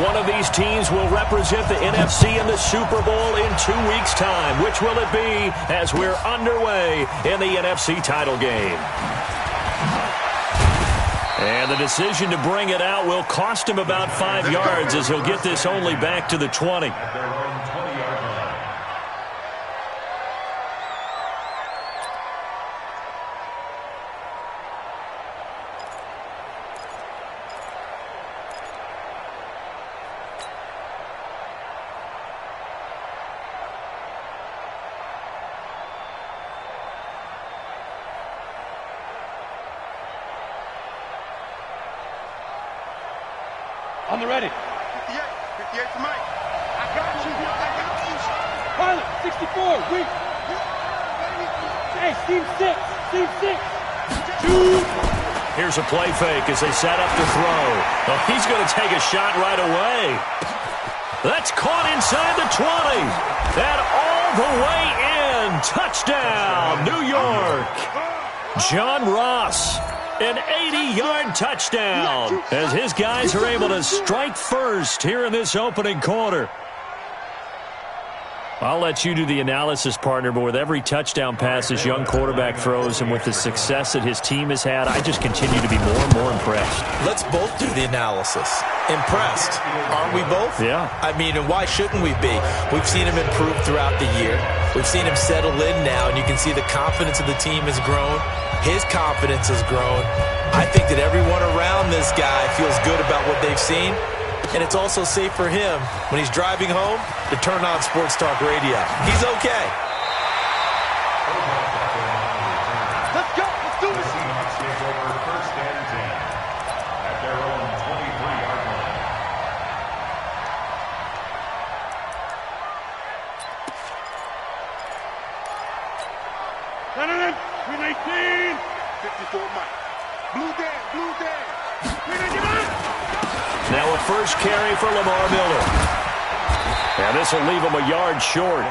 One of these teams will represent the NFC in the Super Bowl in 2 weeks' time. Which will it be as we're underway in the NFC title game? And the decision to bring it out will cost him about 5 yards as he'll get this only back to the 20. On the ready. 58. 58 for Mike. I got you. Pilot, 64. Weak. Hey, team 6. Team 6. 2. Here's a play fake as they set up to throw. Oh, he's going to take a shot right away. That's caught inside the 20. And all the way in. Touchdown, New York. John Ross. An 80-yard touchdown as his guys are able to strike first here in this opening quarter. I'll let you do the analysis, partner, but with every touchdown pass this young quarterback throws and with the success that his team has had, I just continue to be more and more impressed. Let's both do the analysis. Impressed. Aren't we both? Yeah. I mean, and why shouldn't we be? We've seen him improve throughout the year. We've seen him settle in now, and you can see the confidence of the team has grown. His confidence has grown. I think that everyone around this guy feels good about what they've seen. And it's also safe for him when he's driving home to turn on Sports Talk Radio. He's okay. Let's go. Let's do this. First and 10 at their own 23-yard line. Senator, 319. 54 Mike. Blue Dan. Blue Dan. 319. Now a first carry for Lamar Miller. And this will leave him a yard short.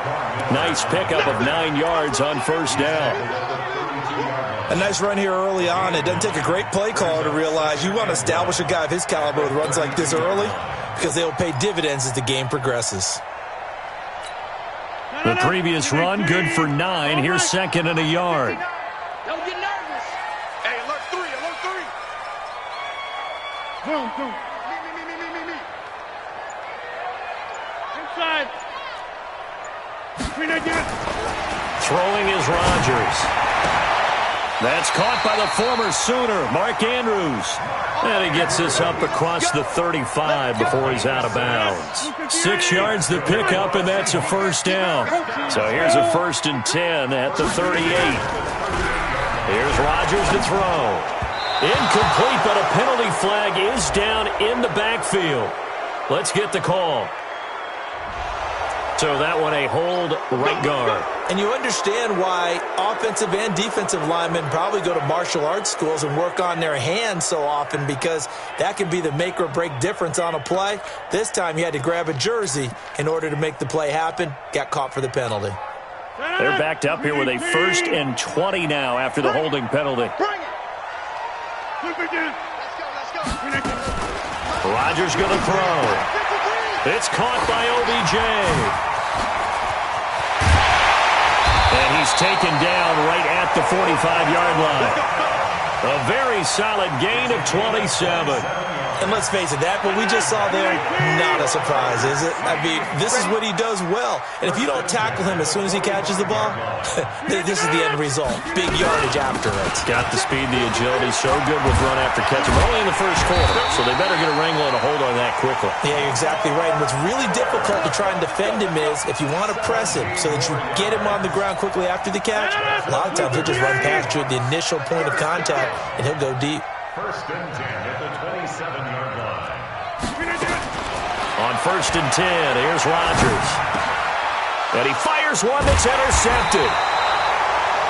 Nice pickup of 9 yards on first down. A nice run here early on. It doesn't take a great play caller to realize you want to establish a guy of his caliber with runs like this early because they will pay dividends as the game progresses. The previous run, good for 9. Here's second and a yard. Don't get nervous. Hey, alert 3. Alert 3. Boom. Me. Inside. 319. Throwing is Rodgers. That's caught by the former Sooner, Mark Andrews. And he gets this up across the 35 before he's out of bounds. 6 yards the pickup, and that's a first down. So here's a 1st and 10 at the 38. Here's Rodgers to throw. Incomplete, but a penalty flag is down in the backfield. Let's get the call. So that one a hold right guard. And you understand why offensive and defensive linemen probably go to martial arts schools and work on their hands so often, because that can be the make or break difference on a play. This time he had to grab a jersey in order to make the play happen. Got caught for the penalty. They're backed up here with a 1st and 20 now after the holding penalty. Bring it. Let's go. Rodgers going to throw. It's caught by OBJ. And he's taken down right at the 45-yard line. A very solid gain of 27. And let's face it, that what we just saw there, not a surprise, is it? I mean, this is what he does well. And if you don't tackle him as soon as he catches the ball, this is the end result. Big yardage after it. Got the speed, the agility, so good with run after catch. We're only in the first quarter, so they better get a wrangle and a hold on that quickly. Yeah, you're exactly right. And what's really difficult to try and defend him is if you want to press him so that you get him on the ground quickly after the catch, a lot of times he'll just run past you at the initial point of contact, and he'll go deep. 1st and 10 at the 27-yard line. On 1st and 10, here's Rodgers. And he fires one that's intercepted.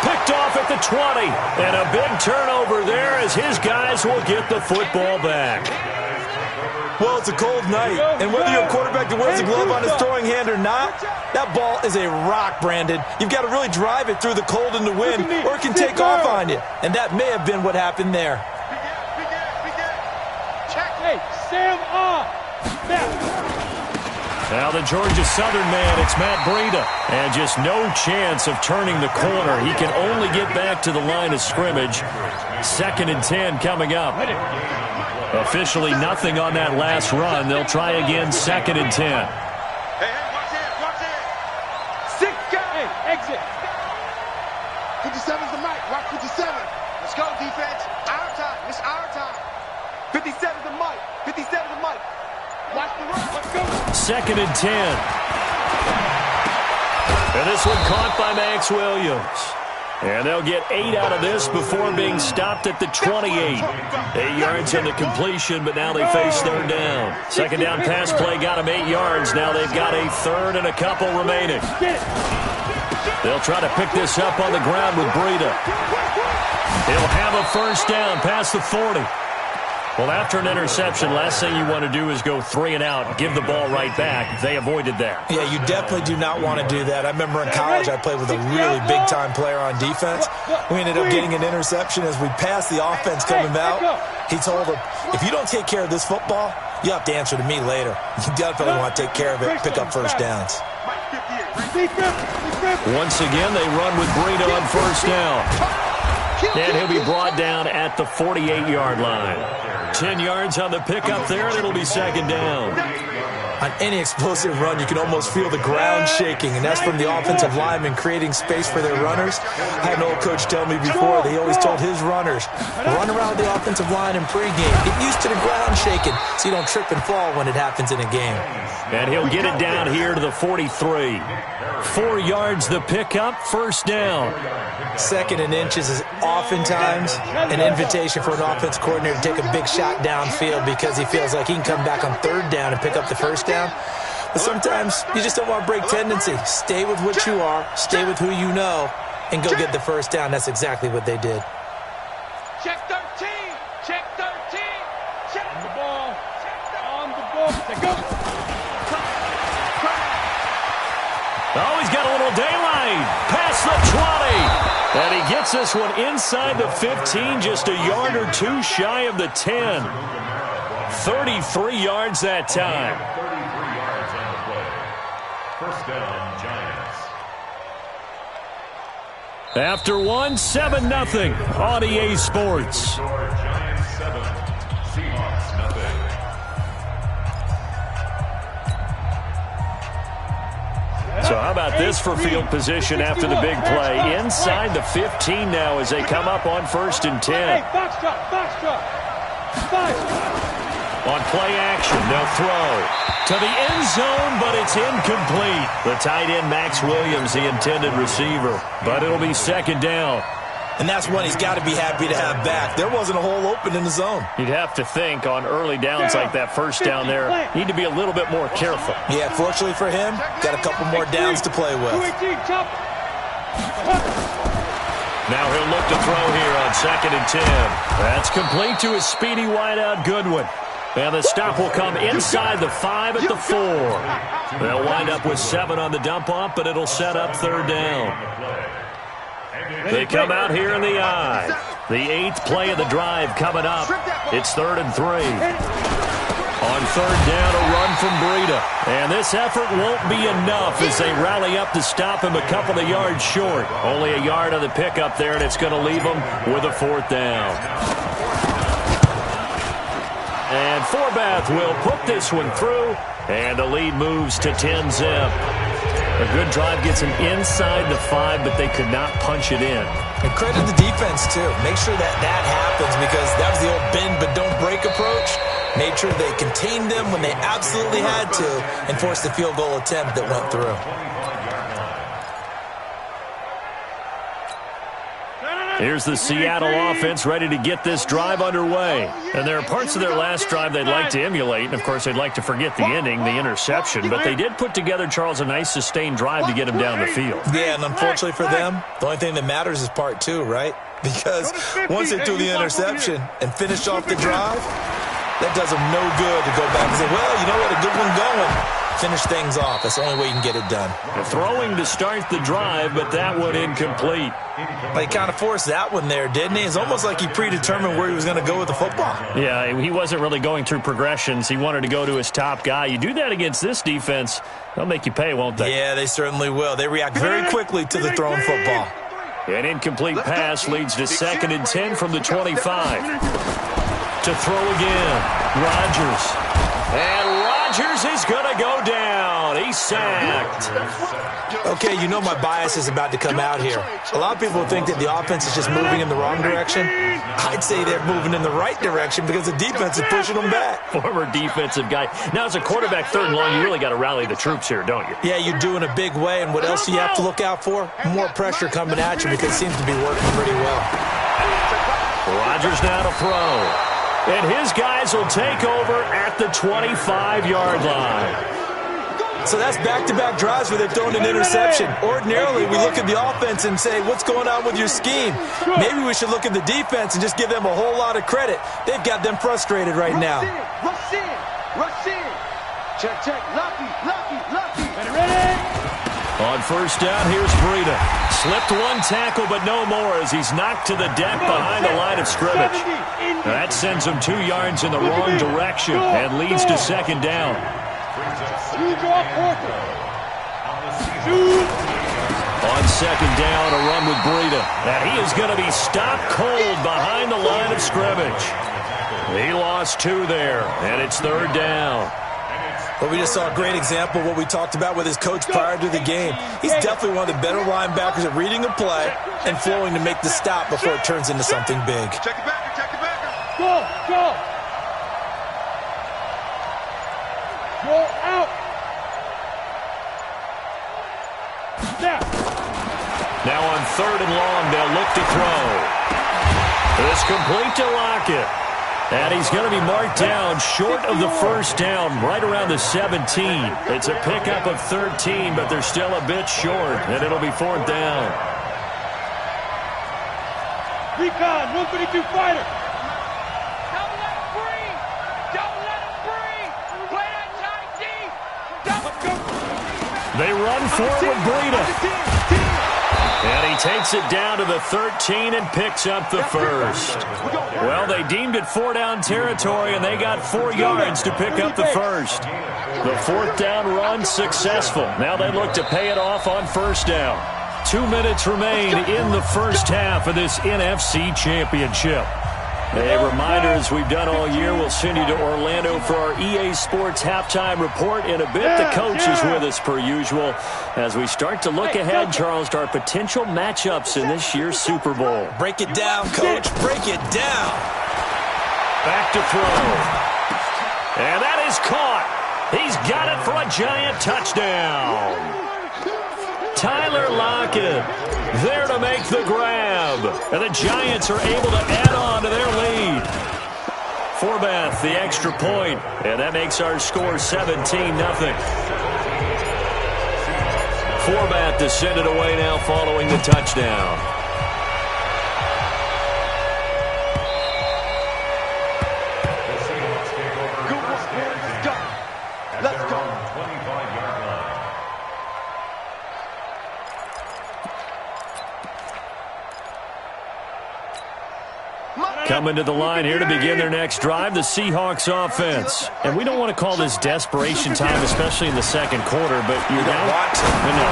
Picked off at the 20. And a big turnover there as his guys will get the football back. Well, it's a cold night, and whether you're a quarterback that wears a glove on his throwing hand or not, that ball is a rock, Brandon. You've got to really drive it through the cold and the wind, or it can take off on you. And that may have been what happened there. Hey, Sam off. Snap. Now the Georgia Southern man, it's Matt Breida. And just no chance of turning the corner. He can only get back to the line of scrimmage. 2nd and 10 coming up. Officially nothing on that last run. They'll try again, 2nd and 10. Hey, watch it, watch it. Sick guy. Exit. 57's the mic. Watch 57. Let's go, defense. Our time. It's our time. 57's the mic. 57's the mic. Watch the run. Let's go. 2nd and 10. And this one caught by Max Williams. And they'll get 8 out of this before being stopped at the 28. 8 yards on the completion, but now they face 3rd down. 2nd down pass play got them 8 yards. Now they've got a 3rd and a couple remaining. They'll try to pick this up on the ground with Breida. He'll have a 1st down past the 40. Well, after an interception, last thing you want to do is go 3 and out, give the ball right back. They avoided that. Yeah, you definitely do not want to do that. I remember in college I played with a really big-time player on defense. We ended up getting an interception as we passed the offense coming out. He told him, if you don't take care of this football, you have to answer to me later. You definitely want to take care of it, pick up 1st downs. Once again, they run with Breida on 1st down. And he'll be brought down at the 48-yard line. 10 yards on the pickup there, and it'll be 2nd down. On any explosive run, you can almost feel the ground shaking, and that's from the offensive linemen creating space for their runners. I had an old coach tell me before that he always told his runners, run around the offensive line in pregame. Get used to the ground shaking so you don't trip and fall when it happens in a game. And he'll get it down here to the 43. 4 yards the pickup, 1st down. 2nd and inches is oftentimes an invitation for an offense coordinator to take a big shot downfield because he feels like he can come back on 3rd down and pick up the 1st down. But sometimes you just don't want to break tendency. Stay with what you are, stay with who you know, and go get the 1st down. That's exactly what they did. Check 13. Check 13. Check the ball. On the ball. Let's go. Oh, he's got a little daylight. Past the 20. And he gets this one inside the 15, just a yard or 2 shy of the 10. 33 yards that time. 33 yards on the play. 1st down, Giants. After 1, 7-0 on EA Sports. Giants 7, Seahawks nothing. So how about this for field position after the big play? Inside the 15 now as they come up on 1st and 10. Hey, box drop, box drop. Box. On play action, they'll throw to the end zone, but it's incomplete. The tight end, Max Williams, the intended receiver. But it'll be 2nd down. And that's one he's got to be happy to have back. There wasn't a hole open in the zone. You'd have to think on early downs like that 1st down there, need to be a little bit more careful. Yeah, fortunately for him, got a couple more downs to play with. Now he'll look to throw here on 2nd and 10. That's complete to his speedy wideout Goodwin. And the stop will come inside the 5 at the 4. They'll wind up with 7 on the dump-off, but it'll set up 3rd down. They come out here in the I. The 8th play of the drive coming up. It's 3rd and 3. On 3rd down, a run from Breida. And this effort won't be enough as they rally up to stop him a couple of yards short. Only a yard on the pickup there, and it's going to leave him with a 4th down. And Forbath will put this one through, and the lead moves to 10-zip. A good drive gets him inside the 5, but they could not punch it in. And credit the defense, too. Make sure that happens because that was the old bend but don't break approach. Made sure they contained them when they absolutely had to and forced the field goal attempt that went through. Here's the Seattle offense ready to get this drive underway. And there are parts of their last drive they'd like to emulate. And, of course, they'd like to forget the ending, the interception. But they did put together, Charles, a nice sustained drive to get him down the field. Yeah, and unfortunately for them, the only thing that matters is part 2, right? Because once they threw the interception and finished off the drive, that does them no good to go back and say, well, you know what, a good one going. Finish things off. That's the only way you can get it done. Throwing to start the drive, but that one incomplete. He kind of forced that one there, didn't he? It's almost like he predetermined where he was going to go with the football. Yeah, he wasn't really going through progressions. He wanted to go to his top guy. You do that against this defense, they'll make you pay, won't they? Yeah, they certainly will. They react very quickly to the thrown football. An incomplete pass leads to 2nd and 10 from the 25. To throw again, Rodgers. And Rodgers is going to go down. He's sacked. Okay, you know my bias is about to come out here. A lot of people think that the offense is just moving in the wrong direction. I'd say they're moving in the right direction because the defense is pushing them back. Former defensive guy. Now, as a quarterback, 3rd and long, you really got to rally the troops here, don't you? Yeah, you do in a big way. And what else do you have to look out for? More pressure coming at you because it seems to be working pretty well. Rodgers now to throw. And his guys will take over at the 25-yard line. So that's back-to-back drives where they've thrown an interception. Ordinarily, we look at the offense and say, what's going on with your scheme? Maybe we should look at the defense and just give them a whole lot of credit. They've got them frustrated right now. Rush in. Rush in. Check, check. Lucky, lucky, lucky. Ready? On 1st down, here's Breida. Slipped one tackle, but no more as he's knocked to the deck behind the line of scrimmage. That sends him 2 yards in the wrong direction and leads to 2nd down. On 2nd down, a run with Breida. And he is going to be stopped cold behind the line of scrimmage. He lost 2 there, and it's 3rd down. Well, we just saw a great example of what we talked about with his coach prior to the game. He's definitely one of the better linebackers at reading a play and flowing to make the stop before it turns into something big. Check the backer, check the backer. Go, go. Go out. Snap. Now on 3rd and long, they'll look to throw. It's complete to Lockett. And he's going to be marked down short of the 1st down, right around the 17. It's a pickup of 13, but they're still a bit short, and it'll be 4th down. Recon, 152 fighter. Don't let him breathe. Don't let him breathe. Play that tight deep. They run forward, Breida. And he takes it down to the 13 and picks up the 1st. Well, they deemed it 4-down territory, and they got 4 yards to pick up the 1st. The 4th down run successful. Now they look to pay it off on 1st down. 2 minutes remain in the 1st half of this NFC Championship. A reminder, as we've done all year, we'll send you to Orlando for our EA Sports halftime report in a bit. The coach is with us per usual as we start to look ahead, Charles, to our potential matchups in this year's Super Bowl. Break it down, Coach. Break it down. Back to throw. And that is caught. He's got it for a giant touchdown. Tyler Lockett there to make the grab. And the Giants are able to add on to their lead. Forbath, the extra point. And that makes our score 17-0. Forbath to send it away now following the touchdown. Coming to the line here to begin their next drive, the Seahawks offense. And we don't want to call this desperation time, especially in the 2nd quarter, but you're down. No,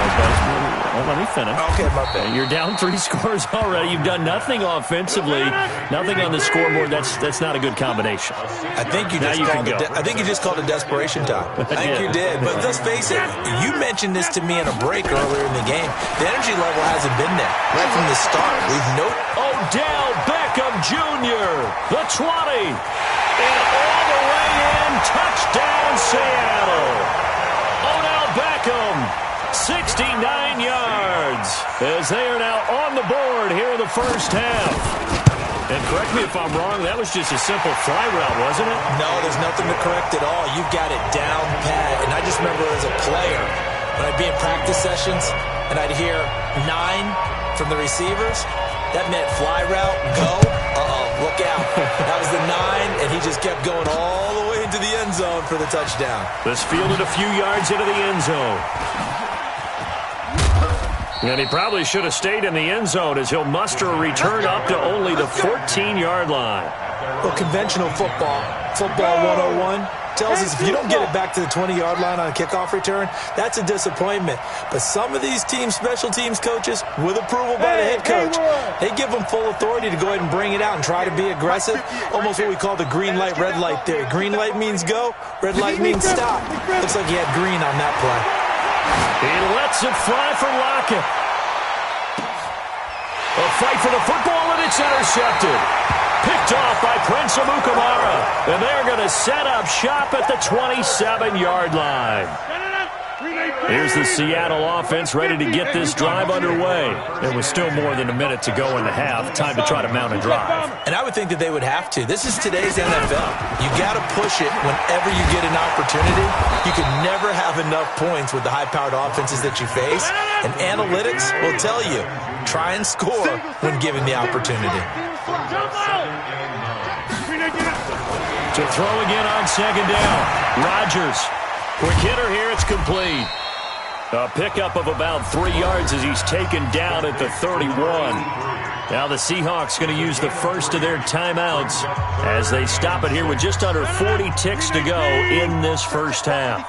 but let me finish. Okay, my bad. You're down 3 scores already. You've done nothing offensively, nothing on the scoreboard. That's not a good combination. I think you just called it desperation time. I think you did. But let's face it, you mentioned this to me in a break earlier in the game. The energy level hasn't been there right from the start. We've noted. Odell Beckham Jr., the 20, and all the way in, touchdown Seattle. Odell Beckham, 69 yards, as they are now on the board here in the 1st half. And correct me if I'm wrong, that was just a simple fly route, wasn't it? No, there's nothing to correct at all. You've got it down pat. And I just remember as a player, when I'd be in practice sessions, and I'd hear 9 from the receivers, that meant fly route, go, look out. That was was the 9, and he just kept going all the way into the end zone for the touchdown. This fielded a few yards into the end zone. And he probably should have stayed in the end zone as he'll muster a return up to only the 14-yard line. Well, conventional football 101, tells us if you don't get it back to the 20-yard line on a kickoff return, that's a disappointment. But some of these special teams coaches, with approval by the head coach, they give them full authority to go ahead and bring it out and try to be aggressive. Almost what we call the green light, red light theory. Green light means go, red light means stop. Looks like he had green on that play. He lets it fly for Lockett. A fight for the football, and it's intercepted. Picked off by Prince Amukamara. And they're going to set up shop at the 27-yard line. Here's the Seattle offense ready to get this drive underway. There was still more than a minute to go in the half. Time to try to mount a drive. And I would think that they would have to. This is today's NFL. You got to push it whenever you get an opportunity. You can never have enough points with the high-powered offenses that you face. And analytics will tell you, try and score when given the opportunity. To throw again on second down. Rodgers. Quick hitter here. It's complete. A pickup of about 3 yards as he's taken down at the 31. Now the Seahawks going to use the first of their timeouts as they stop it here with just under 40 ticks to go in this first half.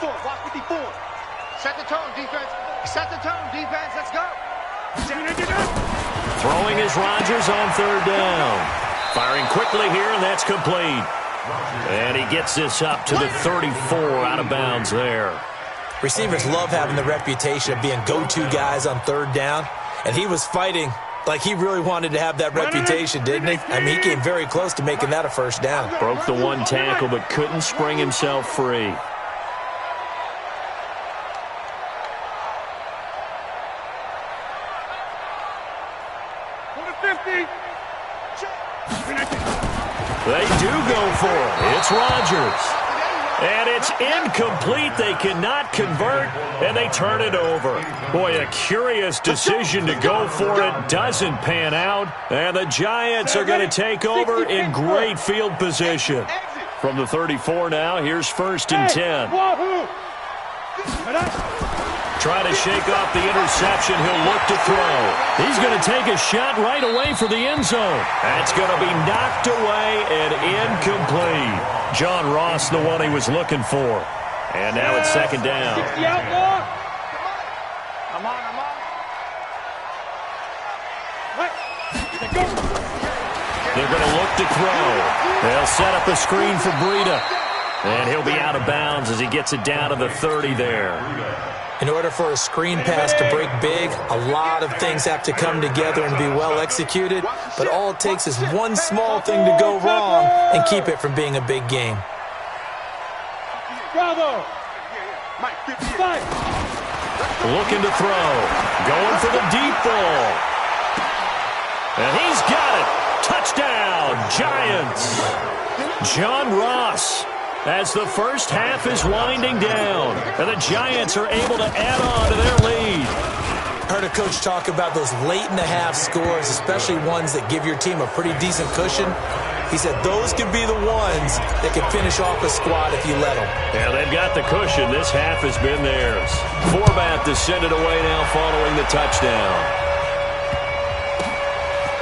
Set the tone, defense. Set the tone, defense. Let's go. Throwing is Rodgers on third down. Firing quickly here, and that's complete. And he gets this up to the 34, out of bounds there. Receivers love having the reputation of being go-to guys on third down. And he was fighting like he really wanted to have that reputation, didn't he? I mean, he came very close to making that a first down. Broke the one tackle, but couldn't spring himself free. They do go for it. It's Rodgers. And it's incomplete. They cannot convert, and they turn it over. Boy, a curious decision to go for it. Doesn't pan out. And the Giants are going to take over in great field position. From the 34 now, here's 1st and 10. Try to shake off the interception. He'll look to throw. He's going to take a shot right away for the end zone. That's going to be knocked away and incomplete. John Ross, the one he was looking for. And now it's second down. They're going to look to throw. They'll set up a screen for Breida. And he'll be out of bounds as he gets it down to the 30 there. In order for a screen pass to break big, a lot of things have to come together and be well executed. But all it takes is one small thing to go wrong and keep it from being a big game. Bravo! Looking to throw. Going for the deep ball. And he's got it. Touchdown, Giants. John Ross. As the first half is winding down, and the Giants are able to add on to their lead. Heard a coach talk about those late-in-the-half scores, especially ones that give your team a pretty decent cushion. He said those could be the ones that could finish off a squad if you let them. Yeah, they've got the cushion. This half has been theirs. Forbath to send it away now following the touchdown.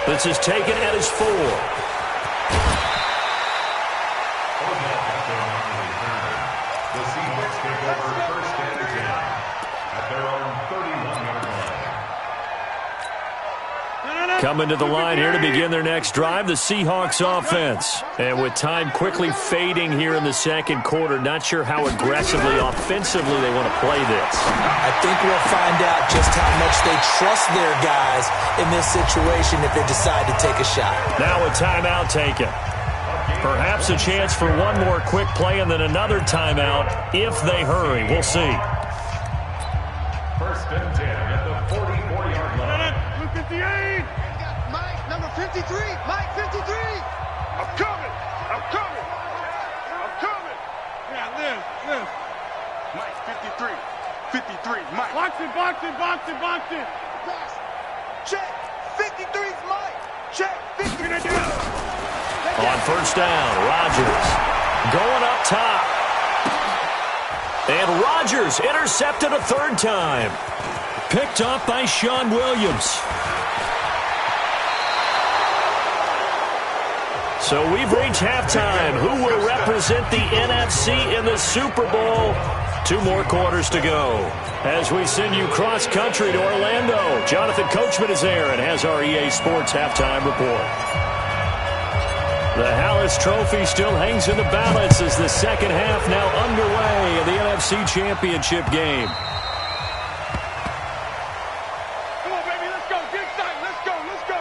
This is taken at his 4. Coming to the line here to begin their next drive, the Seahawks offense. And with time quickly fading here in the second quarter, not sure how aggressively, offensively they want to play this. I think we'll find out just how much they trust their guys in this situation if they decide to take a shot. Now a timeout taken. Perhaps a chance for one more quick play and then another timeout if they hurry. We'll see. 1st and 10 at the 44-yard line. 58! Mike, number 53. Mike, 53. I'm coming! Yeah, this. Mike, 53. 53. Mike. Box it! Pass. Check. 53's Mike. Check. 53. On first down, Rodgers going up top. And Rodgers intercepted a third time. Picked up by Sean Williams. So we've reached halftime. Who will represent the NFC in the Super Bowl? 2 more quarters to go. As we send you cross-country to Orlando, Jonathan Coachman is there and has our EA Sports halftime report. The Hallis Trophy still hangs in the balance as the second half now underway in the NFC Championship game. Come on, baby, let's go. Get excited. Let's go. Let's go.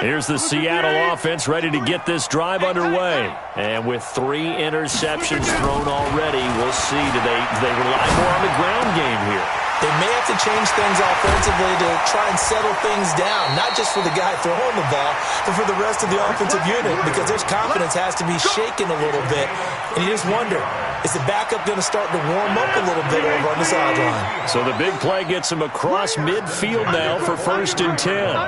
Here's the Seattle offense ready to get this drive underway. And with 3 interceptions thrown already, we'll see. Do they rely more on the ground game here? They may have to change things offensively to try and settle things down, not just for the guy throwing the ball, but for the rest of the offensive unit, because their confidence has to be shaken a little bit. And you just wonder, is the backup going to start to warm up a little bit over on the sideline? So the big play gets him across midfield now for 1st and 10.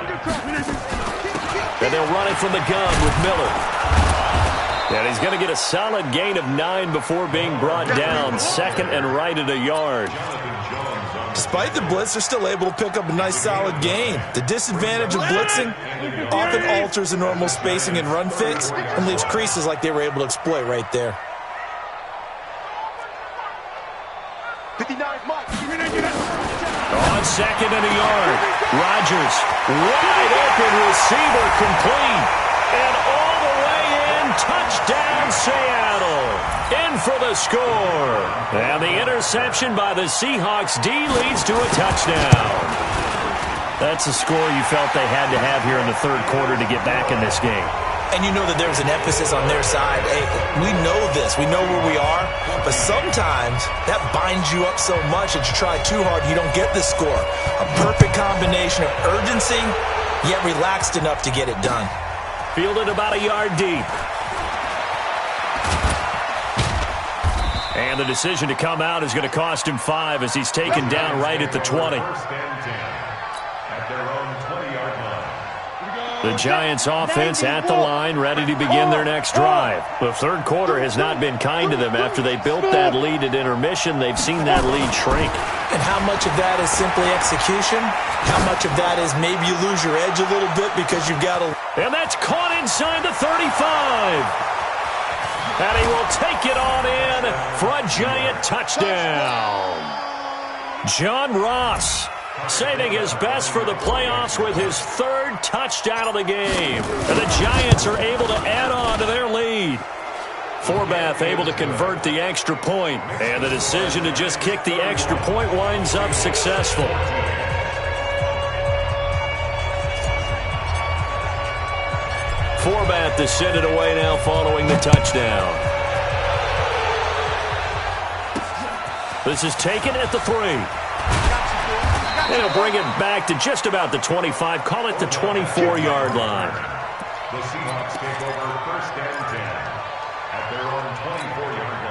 And they'll run it from the gun with Miller. And he's going to get a solid gain of 9 before being brought down. 2nd and right at a yard. Despite the blitz, they're still able to pick up a nice solid gain. The disadvantage of blitzing often alters the normal spacing and run fits and leaves creases like they were able to exploit right there. 59 Mike. On 2nd and a yard. Rodgers, wide open receiver complete. And all the way in, touchdown Seattle. In for the score. And the interception by the Seahawks D leads to a touchdown. That's a score you felt they had to have here in the 3rd quarter to get back in this game. And you know that there's an emphasis on their side. Hey, we know this. We know where we are. But sometimes that binds you up so much that you try too hard, you don't get the score. A perfect combination of urgency, yet relaxed enough to get it done. Fielded about a yard deep. And the decision to come out is going to cost him 5 as he's taken down right at the 20. The Giants offense at the line, ready to begin their next drive. The 3rd quarter has not been kind to them after they built that lead at intermission. They've seen that lead shrink. And how much of that is simply execution? How much of that is maybe you lose your edge a little bit because you've got to... And that's caught inside the 35. And he will take it on in for a Giant touchdown. John Ross saving his best for the playoffs with his 3rd touchdown of the game. And the Giants are able to add on to their lead. Forbath able to convert the extra point. And the decision to just kick the extra point winds up successful. Forbath to send it away now following the touchdown. This is taken at the 3. And he'll bring it back to just about the 25. Call it the 24-yard line. The Seahawks take over 1st and 10 at their own 24-yard line.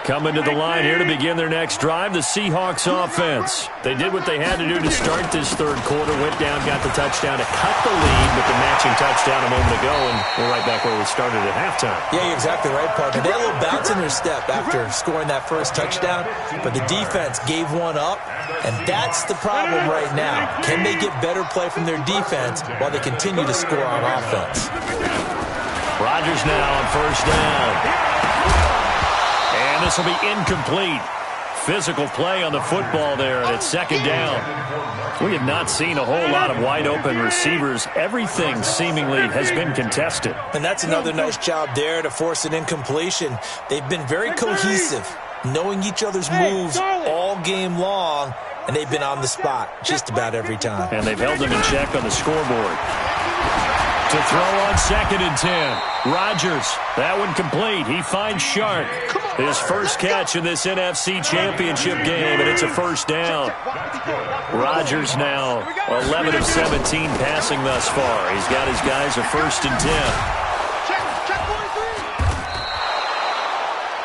Coming to the line here to begin their next drive, the Seahawks offense. They did what they had to do to start this 3rd quarter. Went down, got the touchdown to cut the lead with the matching touchdown a moment ago, and we're right back where we started at halftime. Yeah, you're exactly right, partner. They had a little bounce in their step after scoring that 1st touchdown, but the defense gave one up, and that's the problem right now. Can they get better play from their defense while they continue to score on offense? Rodgers now on 1st down. And this will be incomplete. Physical play on the football there, and it's 2nd down. We have not seen a whole lot of wide-open receivers. Everything seemingly has been contested. And that's another nice job there to force an incompletion. They've been very cohesive, knowing each other's moves all game long, and they've been on the spot just about every time. And they've held them in check on the scoreboard. To throw on 2nd and 10. Rodgers, that one complete. He finds Shark. His first catch in this NFC Championship game, and it's a 1st down. Rodgers now 11 of 17 passing thus far. He's got his guys a 1st and 10.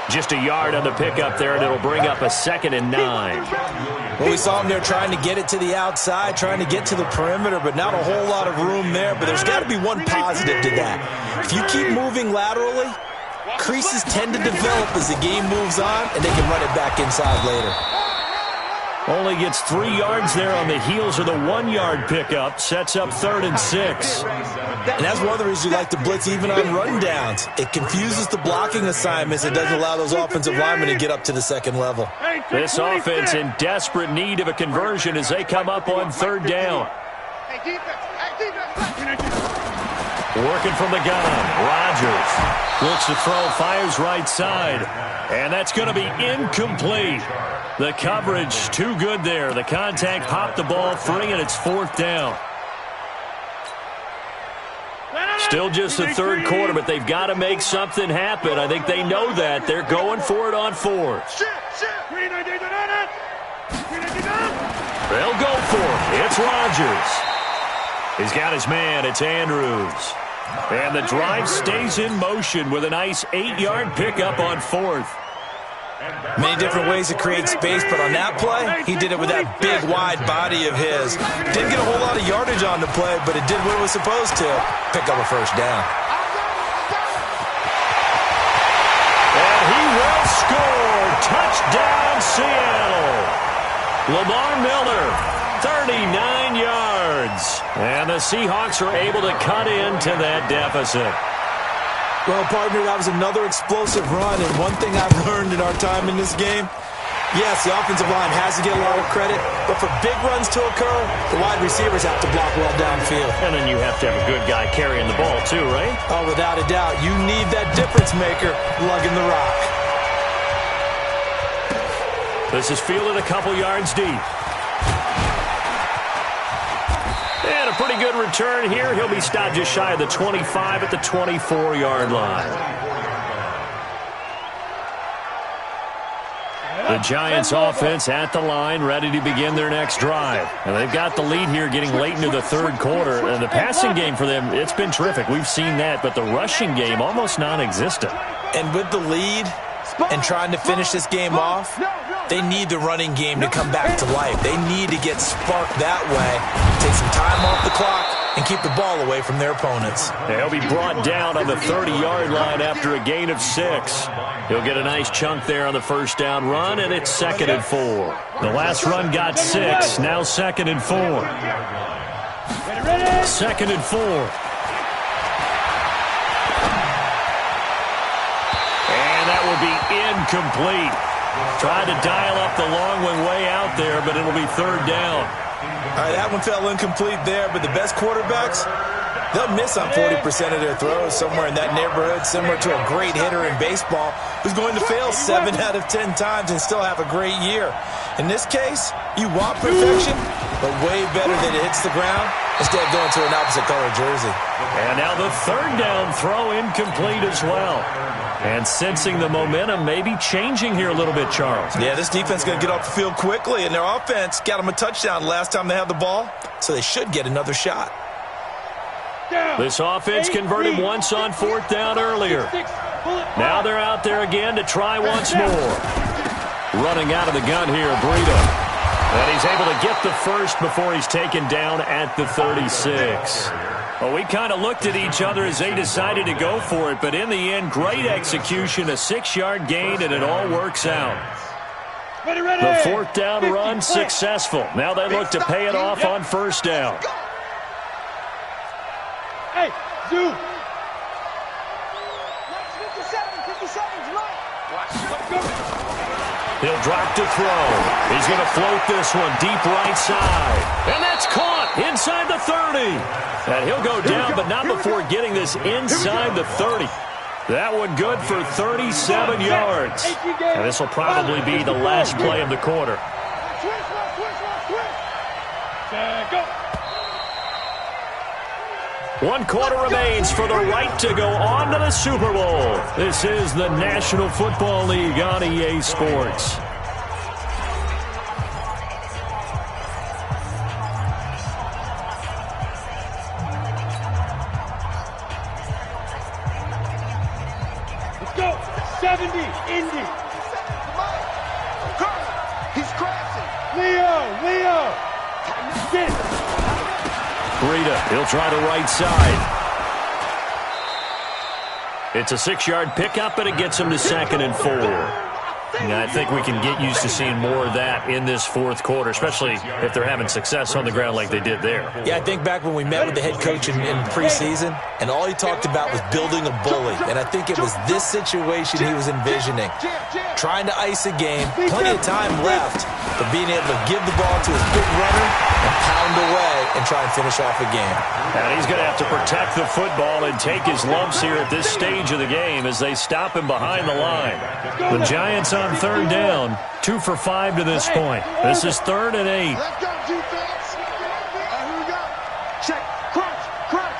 Just a yard on the pickup there, and it'll bring up a 2nd and 9. Well, we saw him there trying to get it to the outside, trying to get to the perimeter, but not a whole lot of room there. But there's got to be one positive to that. If you keep moving laterally, creases tend to develop as the game moves on, and they can run it back inside later. Only gets 3 yards there on the heels of the 1-yard pickup. Sets up 3rd and 6. And that's one of the reasons we like to blitz even on rundowns. It confuses the blocking assignments. It doesn't allow those offensive linemen to get up to the second level. This offense in desperate need of a conversion as they come up on 3rd down. Working from the gun. Rodgers looks to throw, fires right side. And that's going to be incomplete. The coverage too good there. The contact popped the ball free, and it's 4th down. Still just the 3rd quarter, but they've got to make something happen. I think they know that. They're going for it on 4th. They'll go for it. It's Rodgers. He's got his man. It's Andrews. And the drive stays in motion with a nice 8-yard pickup on 4th. Many different ways to create space, but on that play, he did it with that big, wide body of his. Didn't get a whole lot of yardage on the play, but it did what it was supposed to. Pick up a 1st down. And he will score. Touchdown, Seattle. Lamar Miller, 39 yards. And the Seahawks are able to cut into that deficit. Well, partner, that was another explosive run, and one thing I've learned in our time in this game, yes, the offensive line has to get a lot of credit, but for big runs to occur, the wide receivers have to block well downfield. And then you have to have a good guy carrying the ball too, right? Oh, without a doubt. You need that difference maker lugging the rock. This is fielded a couple yards deep. And a pretty good return here. He'll be stopped just shy of the 25 at the 24-yard line. The Giants offense at the line, ready to begin their next drive. And they've got the lead here getting late into the 3rd quarter. And the passing game for them, it's been terrific. We've seen that, but the rushing game almost non-existent. And with the lead and trying to finish this game off, they need the running game to come back to life. They need to get sparked that way, take some time off the clock, and keep the ball away from their opponents. They'll be brought down on the 30-yard line after a gain of 6. He'll get a nice chunk there on the 1st down run, and it's 2nd and 4. The last run got 6, now 2nd and 4. 2nd and 4. And that will be incomplete. Tried to dial up the long one way out there, but it'll be 3rd down. All right, that one fell incomplete there, but the best quarterbacks, they'll miss on 40% of their throws, somewhere in that neighborhood, similar to a great hitter in baseball who's going to fail 7 out of 10 times and still have a great year. In this case, you want perfection, but way better that it hits the ground instead of going to an opposite color jersey. And now the 3rd down throw incomplete as well. And sensing the momentum maybe changing here a little bit, Charles. Yeah, this defense is going to get off the field quickly, and their offense got them a touchdown last time they had the ball, so they should get another shot. This offense converted once on 4th down earlier. Now they're out there again to try once more. Running out of the gun here, Breida. And he's able to get the 1st before he's taken down at the 36. Well, we kind of looked at each other as they decided to go for it, but in the end, great execution, a 6-yard gain, and it all works out. The 4th down run successful. Now they look to pay it off on 1st down. Hey, Zoo. 57's right. He'll drop to throw. He's going to float this one deep right side. And that's caught inside the 30. And he'll go down, but not before getting this inside the 30. That one good for 37 yards. And this will probably be the last play of the quarter. Go. 1 quarter remains for the right to go on to the Super Bowl. This is the National Football League on EA Sports. Let's go. 70, Indy. He's crashing. Leo. Sit. Breida, he'll try the right side. It's a 6-yard pickup, and it gets him to 2nd and 4. And I think we can get used to seeing more of that in this fourth quarter, especially if they're having success on the ground like they did there. Yeah, I think back when we met with the head coach in preseason, and all he talked about was building a bully. And I think it was this situation he was envisioning. Trying to ice a game, plenty of time left, but being able to give the ball to his big runner and pound away and try and finish off a game. And he's going to have to protect the football and take his lumps here at this stage of the game as they stop him behind the line. The Giants on 3rd down, 2 for 5 to this point. This is 3rd and 8. Let's go, defense. Here we go. Check. Crunch.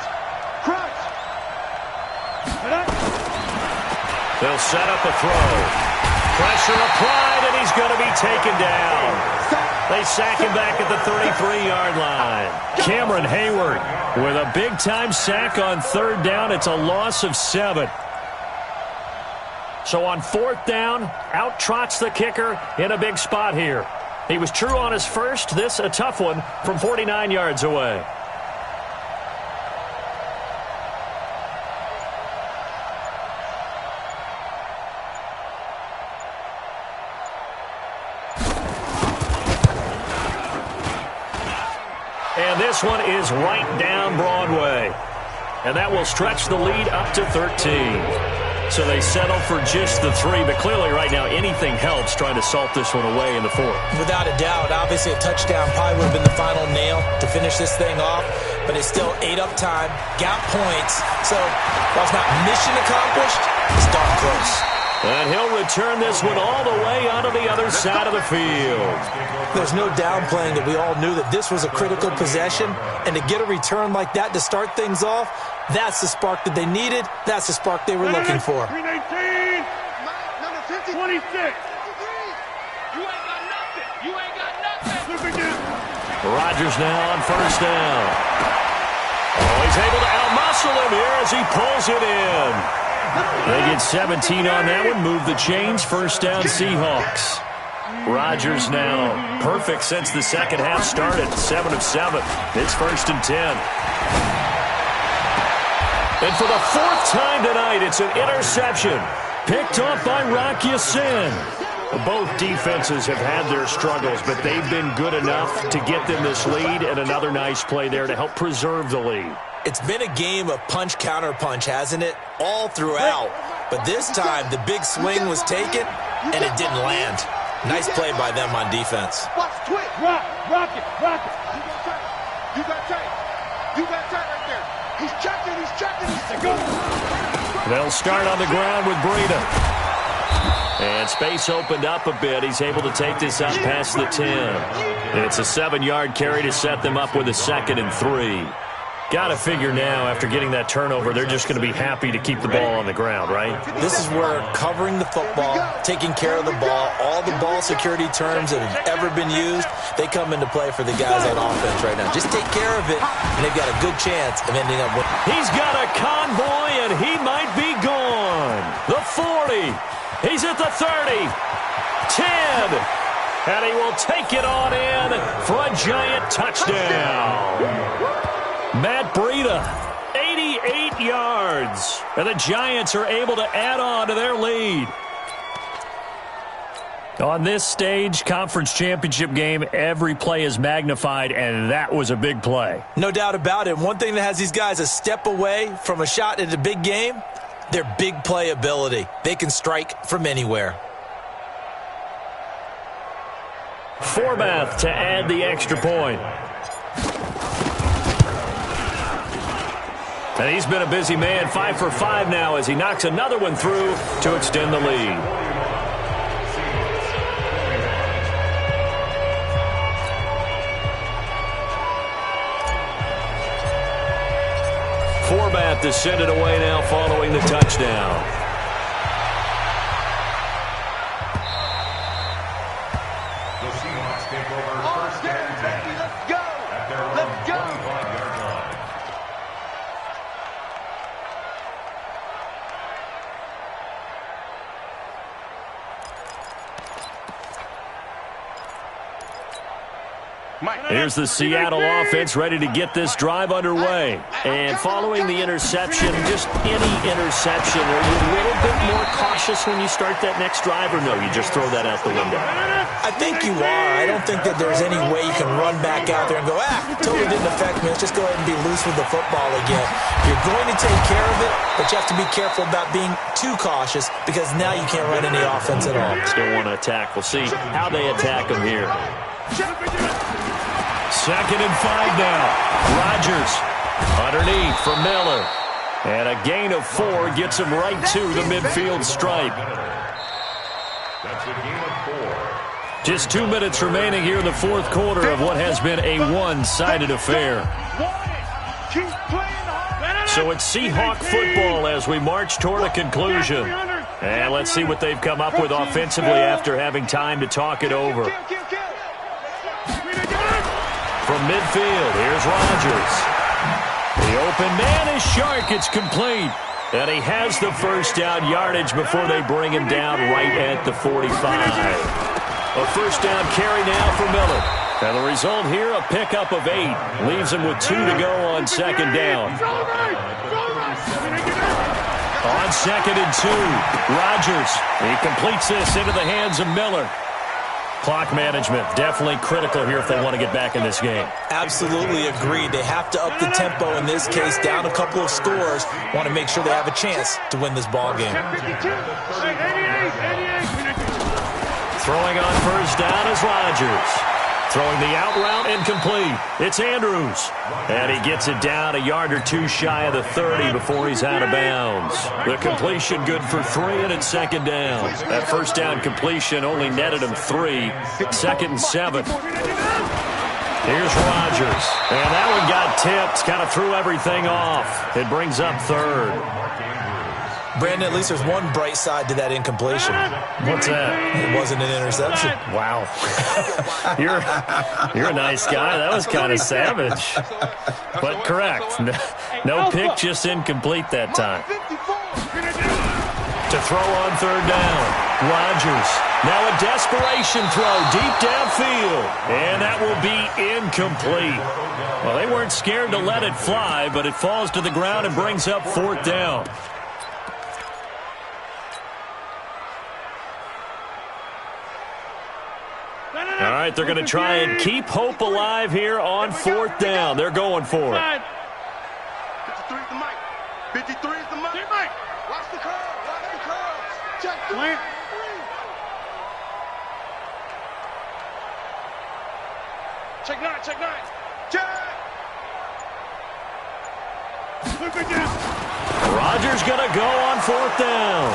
They'll set up a throw. Pressure applied, and he's going to be taken down. They sack him back at the 33-yard line. Cameron Hayward with a big-time sack on 3rd down. It's a loss of 7. So on 4th down, out trots the kicker in a big spot here. He was true on his first. This a tough one from 49 yards away. And this one is right down Broadway. And that will stretch the lead up to 13. So they settle for just the 3, but clearly right now anything helps trying to salt this one away in the 4th. Without a doubt, obviously a touchdown probably would have been the final nail to finish this thing off, but it's still ate up time, got points. So while it's not mission accomplished, it's darn close. And he'll return this one all the way onto the other side of the field. There's no downplaying that we all knew that this was a critical possession, and to get a return like that to start things off, that's the spark that they needed. That's the spark they were looking for. 319. Number 50. 26. You ain't got nothing. Rodgers now on 1st down. Oh, he's able to outmuscle him here as he pulls it in. They get 17 on that one, move the chains, 1st down Seahawks. Rodgers now perfect since the second half started, 7 of 7. It's 1st and 10. And for the 4th time tonight, it's an interception. Picked off by Rock Ya-Sin. Both defenses have had their struggles, but they've been good enough to get them this lead, and another nice play there to help preserve the lead. It's been a game of punch-counter-punch, hasn't it? All throughout. But this time, the big swing was taken, and it didn't land. Nice play by them on defense. Watch, twitch. Rock it. You got tight right there. He's checking. They'll start on the ground with Breida. And space opened up a bit. He's able to take this up past the 10. And it's a 7-yard carry to set them up with a 2nd and 3. Got to figure now, after getting that turnover, they're just going to be happy to keep the ball on the ground, right? This is where covering the football, taking care of the ball, all the ball security terms that have ever been used, they come into play for the guys on offense right now. Just take care of it, and they've got a good chance of ending up winning. He's got a convoy, and he might be gone. The 40. He's at the 30. 10. And he will take it on in for a giant touchdown. Matt Breida, 88 yards. And the Giants are able to add on to their lead. On this stage, conference championship game, every play is magnified, and that was a big play. No doubt about it. One thing that has these guys a step away from a shot at a big game, their big play ability. They can strike from anywhere. Forbath to add the extra point. And he's been a busy man, 5 for 5 now as he knocks another one through to extend the lead. Forbath to send it away now following the touchdown. The Seahawks take over 1st and 10. Let's go. At their own 25-yard line. Here's the Seattle offense ready to get this drive underway. And following the interception, just any interception, are you a little bit more cautious when you start that next drive, or no, you just throw that out the window? I think you are. I don't think that there's any way you can run back out there and go, totally didn't affect me. Let's just go ahead and be loose with the football again. You're going to take care of it, but you have to be careful about being too cautious because now you can't run any offense at all. Still want to attack. We'll see how they attack them here. 2nd and 5 now. Rodgers underneath for Miller. And a gain of 4 gets him right to the midfield stripe. That's a gain of 4. Just 2 minutes remaining here in the 4th quarter of what has been a one-sided affair. So it's Seahawk football as we march toward a conclusion. And let's see what they've come up with offensively after having time to talk it over. From midfield, here's Rodgers. The open man is Shark. It's complete. And he has the first down yardage before they bring him down right at the 45. A first down carry now for Miller. And the result here, a pickup of 8. Leaves him with 2 to go on 2nd down. On 2nd and 2, Rodgers. He completes this into the hands of Miller. Clock management, definitely critical here if they want to get back in this game. Absolutely agreed. They have to up the tempo in this case, down a couple of scores. Want to make sure they have a chance to win this ball game. Throwing on first down is Rodgers. Throwing the out route incomplete. It's Andrews. And he gets it down a yard or 2 shy of the 30 before he's out of bounds. The completion good for 3, and it's 2nd down. That first down completion only netted him 3. 2nd and 7. Here's Rodgers. And that one got tipped. Kind of threw everything off. It brings up 3rd. Brandon, at least there's one bright side to that incompletion. What's that? It wasn't an interception. Wow. You're a nice guy. That was kind of savage. But correct. No pick, just incomplete that time. To throw on 3rd down. Rodgers. Now a desperation throw deep downfield. And that will be incomplete. Well, they weren't scared to let it fly, but it falls to the ground and brings up 4th down. All right, they're going to try and keep hope alive here on 4th down. They're going for it. 53 is the mic. 53 is the mic. Watch the curve. Watch the curve. Check 3. Check 9. Check 9. Check. Rodgers going to go on 4th down.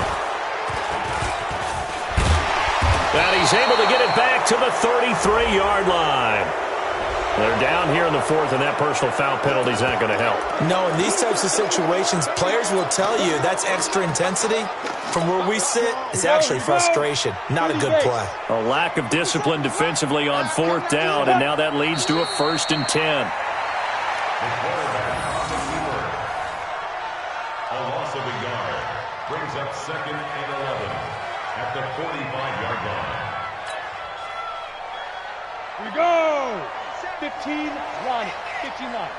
And he's able to get it back to the 33-yard line. They're down here in the 4th, and that personal foul penalty is not going to help. No, in these types of situations, players will tell you that's extra intensity. From where we sit, it's actually frustration, not a good play. A lack of discipline defensively on 4th down, and now that leads to a 1st and 10. A loss of a yard brings up 2nd and 11 at the 45-yard line. We go. 15, Ronnie. 59.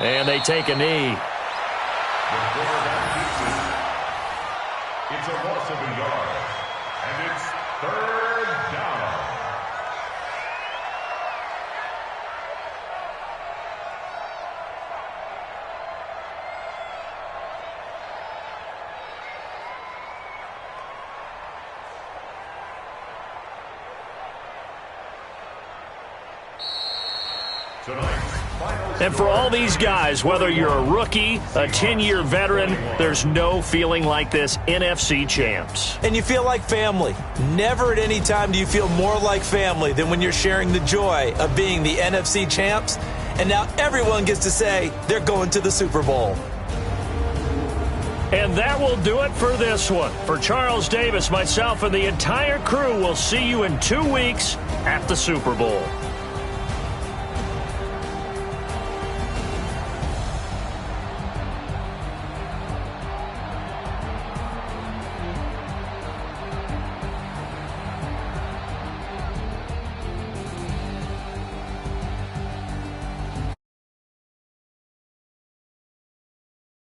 And they take a knee. It's a loss of a yard, and it's 3rd down. And for all these guys, whether you're a rookie, a 10-year veteran, there's no feeling like this NFC champs. And you feel like family. Never at any time do you feel more like family than when you're sharing the joy of being the NFC champs. And now everyone gets to say they're going to the Super Bowl. And that will do it for this one. For Charles Davis, myself, and the entire crew, we'll see you in 2 weeks at the Super Bowl.